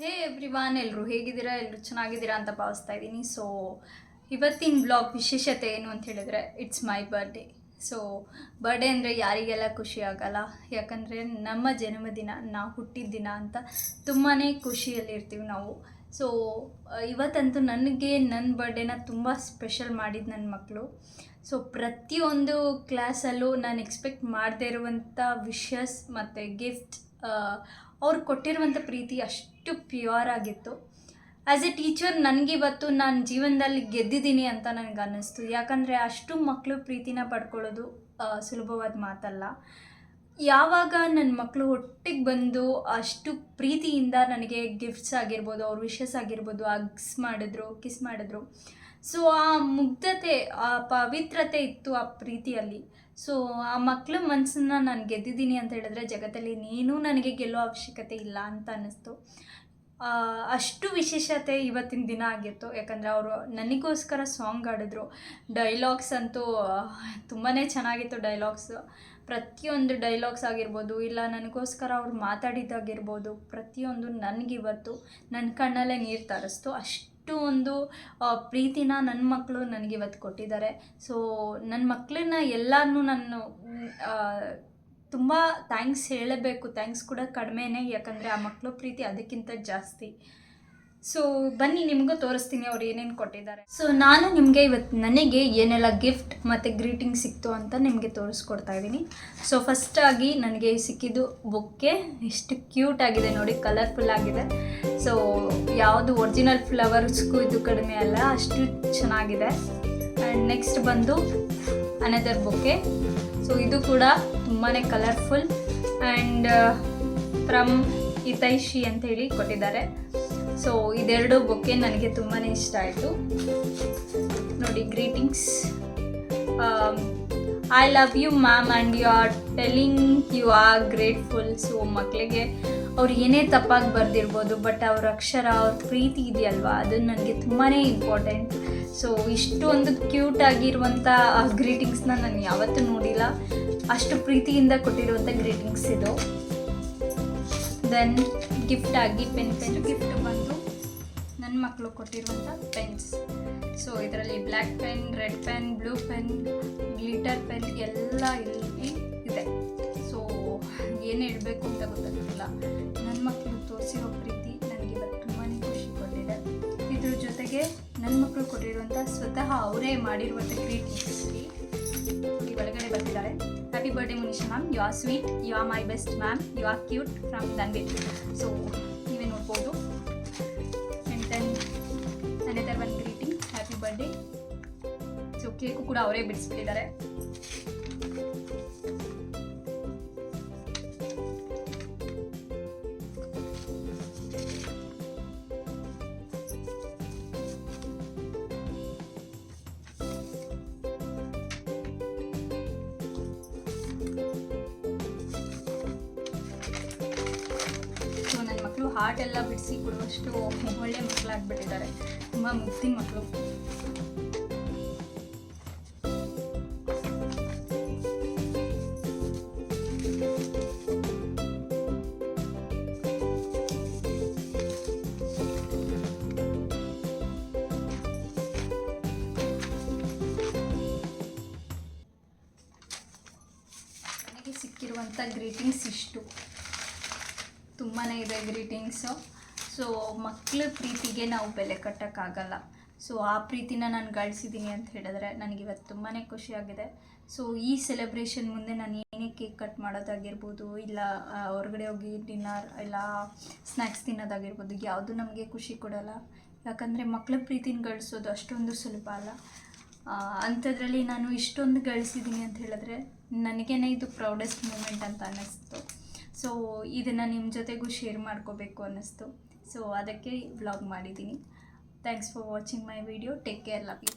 ಹೇ everyone, ಎಲ್ಲರೂ ಹೇಗಿದ್ದೀರಾ? ಎಲ್ಲರೂ ಚೆನ್ನಾಗಿದ್ದೀರಾ ಅಂತ ಭಾವಿಸ್ತಾ ಇದ್ದೀನಿ. ಸೊ ಇವತ್ತಿನ ಬ್ಲಾಗ್ ವಿಶೇಷತೆ ಏನು ಅಂತ ಹೇಳಿದ್ರೆ, it's my birthday. So birthday ಅಂದರೆ ಯಾರಿಗೆಲ್ಲ ಖುಷಿ ಆಗಲ್ಲ? ಯಾಕಂದರೆ ನಮ್ಮ ಜನ್ಮದಿನ, ನಾವು ಹುಟ್ಟಿದ ದಿನ ಅಂತ ತುಂಬಾ ಖುಷಿಯಲ್ಲಿರ್ತೀವಿ ನಾವು. ಸೊ ಇವತ್ತಂತೂ ನನಗೆ ನನ್ನ ಬರ್ಡೇನ ತುಂಬ ಸ್ಪೆಷಲ್ ಮಾಡಿದ್ದು ನನ್ನ ಮಕ್ಕಳು. ಸೊ ಪ್ರತಿಯೊಂದು ಕ್ಲಾಸಲ್ಲೂ ನಾನು ಎಕ್ಸ್ಪೆಕ್ಟ್ ಮಾಡದೇ ಇರುವಂಥ ವಿಷಸ್ ಮತ್ತು ಗಿಫ್ಟ್, ಅವ್ರು ಕೊಟ್ಟಿರುವಂಥ ಪ್ರೀತಿ ಅಷ್ಟು ಪ್ಯೂರ್ ಆಗಿತ್ತು. ಆ್ಯಸ್ ಎ ಟೀಚರ್ ನನಗಿವತ್ತು ನಾನು ಜೀವನದಲ್ಲಿ ಗೆದ್ದಿದ್ದೀನಿ ಅಂತ ನನಗೆ ಅನ್ನಿಸ್ತು. ಯಾಕಂದರೆ ಅಷ್ಟು ಮಕ್ಕಳು ಪ್ರೀತಿನ ಪಡ್ಕೊಳ್ಳೋದು ಸುಲಭವಾದ ಮಾತಲ್ಲ. ಯಾವಾಗ ನನ್ನ ಮಕ್ಕಳು ಒಟ್ಟಿಗೆ ಬಂದು ಅಷ್ಟು ಪ್ರೀತಿಯಿಂದ ನನಗೆ ಗಿಫ್ಟ್ಸ್ ಆಗಿರ್ಬೋದು, ಅವ್ರ ವಿಶಸ್ ಆಗಿರ್ಬೋದು, ಕಿಸ್ ಮಾಡಿದ್ರು. ಸೊ ಆ ಮುಗ್ಧತೆ, ಆ ಪವಿತ್ರತೆ ಇತ್ತು ಆ ಪ್ರೀತಿಯಲ್ಲಿ. ಸೊ ಆ ಮಕ್ಕಳ ಮನಸ್ಸನ್ನು ನಾನು ಗೆದ್ದಿದ್ದೀನಿ ಅಂತ ಹೇಳಿದ್ರೆ ಜಗತ್ತಲ್ಲಿ ನೀನು ನನಗೆ ಗೆಲ್ಲೋ ಅವಶ್ಯಕತೆ ಇಲ್ಲ ಅಂತ ಅನ್ನಿಸ್ತು. ಅಷ್ಟು ವಿಶೇಷತೆ ಇವತ್ತಿನ ದಿನ ಆಗಿತ್ತು. ಯಾಕಂದರೆ ಅವರು ನನಗೋಸ್ಕರ ಸಾಂಗ್ ಹಾಡಿದ್ರು. ಡೈಲಾಗ್ಸ್ ಅಂತೂ ತುಂಬಾ ಚೆನ್ನಾಗಿತ್ತು. ಪ್ರತಿಯೊಂದು ಡೈಲಾಗ್ಸ್ ಆಗಿರ್ಬೋದು, ಇಲ್ಲ ನನಗೋಸ್ಕರ ಅವ್ರು ಮಾತಾಡಿದ್ದಾಗಿರ್ಬೋದು, ಪ್ರತಿಯೊಂದು ನನಗಿವತ್ತು ನನ್ನ ಕಣ್ಣಲ್ಲೇ ನೀರು ತರಿಸ್ತು. ಅಷ್ಟು ಒಂದು ಪ್ರೀತಿನ ನನ್ನ ಮಕ್ಕಳು ನನಗಿವತ್ತು ಕೊಟ್ಟಿದ್ದಾರೆ. ಸೊ ನನ್ನ ಮಕ್ಕಳನ್ನ ಎಲ್ಲನೂ ನಾನು ತುಂಬ ಥ್ಯಾಂಕ್ಸ್ ಹೇಳಬೇಕು. ಥ್ಯಾಂಕ್ಸ್ ಕೂಡ ಕಡಿಮೆನೇ, ಯಾಕಂದರೆ ಆ ಮಕ್ಕಳು ಪ್ರೀತಿ ಅದಕ್ಕಿಂತ ಜಾಸ್ತಿ. ಸೊ ಬನ್ನಿ ನಿಮಗೂ ತೋರಿಸ್ತೀನಿ ಅವ್ರು ಏನೇನು ಕೊಟ್ಟಿದ್ದಾರೆ. ಸೊ ನಾನು ನಿಮಗೆ ಇವತ್ತು ನನಗೆ ಏನೆಲ್ಲ ಗಿಫ್ಟ್ ಮತ್ತು ಗ್ರೀಟಿಂಗ್ ಸಿಕ್ತು ಅಂತ ನಿಮಗೆ ತೋರಿಸ್ಕೊಡ್ತಾ ಇದ್ದೀನಿ. ಸೊ ಫಸ್ಟಾಗಿ ನನಗೆ ಸಿಕ್ಕಿದ್ದು ಬೊಕ್ಕೆ. ಎಷ್ಟು ಕ್ಯೂಟ್ ಆಗಿದೆ ನೋಡಿ, ಕಲರ್ಫುಲ್ ಆಗಿದೆ. ಸೊ ಯಾವುದು ಒರಿಜಿನಲ್ ಫ್ಲವರ್ಸ್ಗೂ ಇದು ಕಡಿಮೆ ಅಲ್ಲ, ಅಷ್ಟು ಚೆನ್ನಾಗಿದೆ. ಆ್ಯಂಡ್ ನೆಕ್ಸ್ಟ್ ಬಂದು ಅನದರ್ ಬೊಕ್ಕೆ. ಸೊ ಇದು ಕೂಡ ತುಂಬಾ ಕಲರ್ಫುಲ್ ಆ್ಯಂಡ್ ಫ್ರಮ್ ಹಿತೈಷಿ ಅಂತ ಹೇಳಿ ಕೊಟ್ಟಿದ್ದಾರೆ. ಸೊ ಇದೆರಡು ಬೊಕ್ಕೆ ನನಗೆ ತುಂಬಾ ಇಷ್ಟ ಆಯಿತು ನೋಡಿ. Greetings, I love you ma'am and you are telling you are grateful. So ಮಕ್ಕಳಿಗೆ ಅವ್ರು ಏನೇ ತಪ್ಪಾಗಿ ಬರೆದಿರ್ಬೋದು, ಬಟ್ ಅವ್ರ ಅಕ್ಷರ, ಅವ್ರ ಪ್ರೀತಿ ಇದೆಯಲ್ವಾ, ಅದು ನನಗೆ ತುಂಬಾ ಇಂಪಾರ್ಟೆಂಟ್. ಸೊ ಇಷ್ಟೊಂದು ಕ್ಯೂಟ್ ಆಗಿರುವಂಥ ಗ್ರೀಟಿಂಗ್ಸ್ನ ನಾನು ಯಾವತ್ತೂ ನೋಡಿಲ್ಲ. ಅಷ್ಟು ಪ್ರೀತಿಯಿಂದ ಕೊಟ್ಟಿರುವಂಥ ಗ್ರೀಟಿಂಗ್ಸ್ ಇದು. ದೆನ್ ಗಿಫ್ಟ್ ಆಗಿ ಪೆನ್ ಗಿಫ್ಟ್ ಬಂದು ನನ್ನ ಮಕ್ಕಳು ಕೊಟ್ಟಿರುವಂಥ ಪೆನ್ಸ್. ಸೊ ಇದರಲ್ಲಿ black pen, red pen, blue pen, glitter pen ಎಲ್ಲ ಇಲ್ಲಿ ಇದೆ. ಸೊ ಏನು ಇಡಬೇಕು ಅಂತ ಗೊತ್ತಾಗ್ತಿಲ್ಲ. ನನ್ನ ಮಕ್ಕಳು ತೋರಿಸಿರೋ ಪ್ರೀತಿ ನನಗೆ ಇವತ್ತು ತುಂಬಾ ಖುಷಿ ಕೊಟ್ಟಿದೆ. ಇದ್ರ ಜೊತೆಗೆ ನನ್ನ ಮಕ್ಕಳು ಕೊಟ್ಟಿರುವಂಥ ಸ್ವತಃ ಅವರೇ ಮಾಡಿರುವಂಥ ಗ್ರೀಟಿಂಗ್ಸ್ ಈ ಒಳಗಡೆ ಬರ್ತಿದ್ದಾರೆ. Happy birthday Munisha ma'am, you are sweet, you are my best ma'am, you are cute from Dhanvit. So ನೀವೇ ನೋಡ್ಬೋದು. And then another one greeting, happy birthday. So cake ಕೂಡ ಅವರೇ ಬಿಡಿಸ್ಬಿಟ್ಟಿದ್ದಾರೆ. ಹಾರ್ಟ್ ಎಲ್ಲ ಬಿಡಿಸಿ ಕೊಡುವಷ್ಟು ಒಳ್ಳೆ ಮಕ್ಕಳಾಗ್ಬಿಟ್ಟಿದ್ದಾರೆ. ತುಂಬ ಮುಗ್ದಿನ ಮಕ್ಕಳು. ನನಗೆ ಸಿಕ್ಕಿರುವಂಥ ಗ್ರೀಟಿಂಗ್ಸ್ ಇಷ್ಟು. ತುಂಬಾ ಇದೆ ಗ್ರೀಟಿಂಗ್ಸು. ಸೊ ಮಕ್ಕಳ ಪ್ರೀತಿಗೆ ನಾವು ಬೆಲೆ ಕಟ್ಟೋಕ್ಕಾಗಲ್ಲ. ಸೊ ಆ ಪ್ರೀತಿನ ನಾನು ಗಳಿಸಿದ್ದೀನಿ ಅಂತ ಹೇಳಿದ್ರೆ ನನಗಿವತ್ತು ತುಂಬಾ ಖುಷಿಯಾಗಿದೆ. ಸೊ ಈ ಸೆಲೆಬ್ರೇಷನ್ ಮುಂದೆ ನಾನು ಏನೇ ಕೇಕ್ ಕಟ್ ಮಾಡೋದಾಗಿರ್ಬೋದು, ಇಲ್ಲ ಹೊರಗಡೆ ಹೋಗಿ ಡಿನ್ನರ್ ಇಲ್ಲ ಸ್ನ್ಯಾಕ್ಸ್ ತಿನ್ನೋದಾಗಿರ್ಬೋದು, ಯಾವುದು ನಮಗೆ ಖುಷಿ ಕೊಡೋಲ್ಲ. ಯಾಕಂದರೆ ಮಕ್ಕಳ ಪ್ರೀತಿನ ಗಳಿಸೋದು ಅಷ್ಟೊಂದು ಸುಲಭ ಅಲ್ಲ. ಅಂಥದ್ರಲ್ಲಿ ನಾನು ಇಷ್ಟೊಂದು ಗಳಿಸಿದ್ದೀನಿ ಅಂತ ಹೇಳಿದ್ರೆ ನನಗೇನೆ ಇದು ಪ್ರೌಡೆಸ್ಟ್ ಮೂಮೆಂಟ್ ಅಂತ ಅನ್ನಿಸ್ತು. ಸೊ ಇದನ್ನು ನಿಮ್ಮ ಜೊತೆಗೂ ಶೇರ್ ಮಾಡ್ಕೋಬೇಕು ಅನ್ನಿಸ್ತು. ಸೊ ಅದಕ್ಕೆ ವ್ಲಾಗ್ ಮಾಡಿದ್ದೀನಿ. Thanks for watching my video. Take care, love you.